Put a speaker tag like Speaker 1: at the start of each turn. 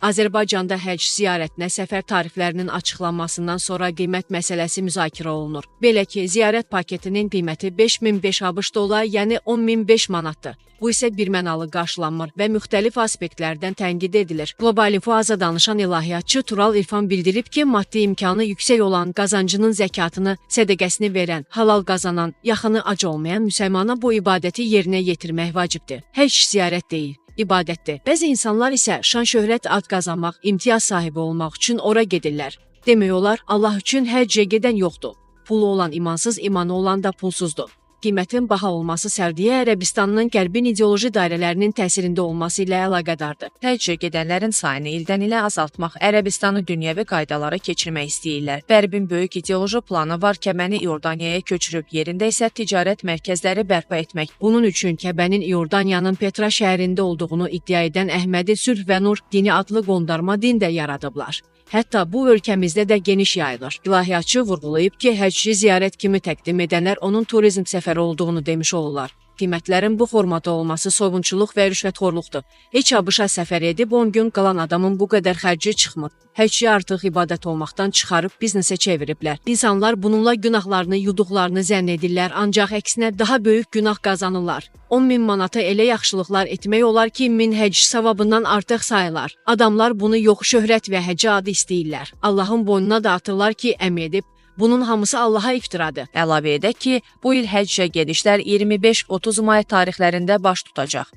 Speaker 1: Azərbaycanda həcc ziyarətinə səfər tariflərinin açıqlanmasından sonra qiymət məsələsi müzakirə olunur. Belə ki, ziyarət paketinin qiyməti 5005 ABŞ dolları, yəni 10005 manatdır. Bu isə birmənalı qarşılanmır və müxtəlif aspektlərdən tənqid edilir. Qlobal Info Aza danışan ilahiyyatçı Tural İrfan bildirib ki, maddi imkanı yüksək olan, qazancının zəkatını, sədəqəsini verən, halal qazanan, yaxını ac olmayan müsəlmana bu ibadəti yerinə yetirmək vacibdir. Həcc ziyarət deyil, ibadətdir. Bəzi insanlar isə şan-şöhrət, ad qazanmaq, imtiyaz sahibi olmaq üçün ora gedirlər. Demək olar, Allah üçün həccə gedən yoxdur. Pulu olan imansız, imanı olan da pulsuzdur. Qiymətin baha olması Səudiyyə Ərəbistanının qərbin ideoloji dairələrinin təsirində olması ilə əlaqədardır.
Speaker 2: Həccə gedənlərin sayını ildən ilə azaltmaq, Ərəbistanı dünyəvi qaydalara keçirmək istəyirlər. Qərbin böyük ideoloji planı var, Kəbəni İordaniyaya köçürüb, yerində isə ticarət mərkəzləri bərpa etmək.
Speaker 1: Bunun üçün Kəbənin İordaniyanın Petra şəhərində olduğunu iddia edən Əhmədi Sülh və Nur dini adlı qondarma din də yaradıblar. Hətta bu ölkəmizdə də geniş yayılır. İlahiyyatçı vurğulayıb ki, həcci ziyarət kimi təqdim edənlər onun turizm səfəri olduğunu demiş olurlar. Qiymətlərin bu formada olması soyğunçuluq və rüşvətxorluqdur. Heç ABŞ-a səfər edib 10 gün qalan adamın bu qədər xərci çıxmır. Həcci artıq ibadət olmaqdan çıxarıb biznesə çeviriblər. İnsanlar bununla günahlarını yuduqlarını zənn edirlər, ancaq əksinə daha böyük günah qazanırlar. 10.000 manata elə yaxşılıqlar etmək olar ki, 1000 həcc savabından artıq sayılar. Adamlar bunu yox şöhrət və həcc adı istəyirlər. Allahın boynuna da atırlar ki, əmin edib, bunun hamısı Allaha iftiradır.
Speaker 2: Əlavə edək ki, bu il həccə gedişlər 25-30 may tarixlərində baş tutacaq.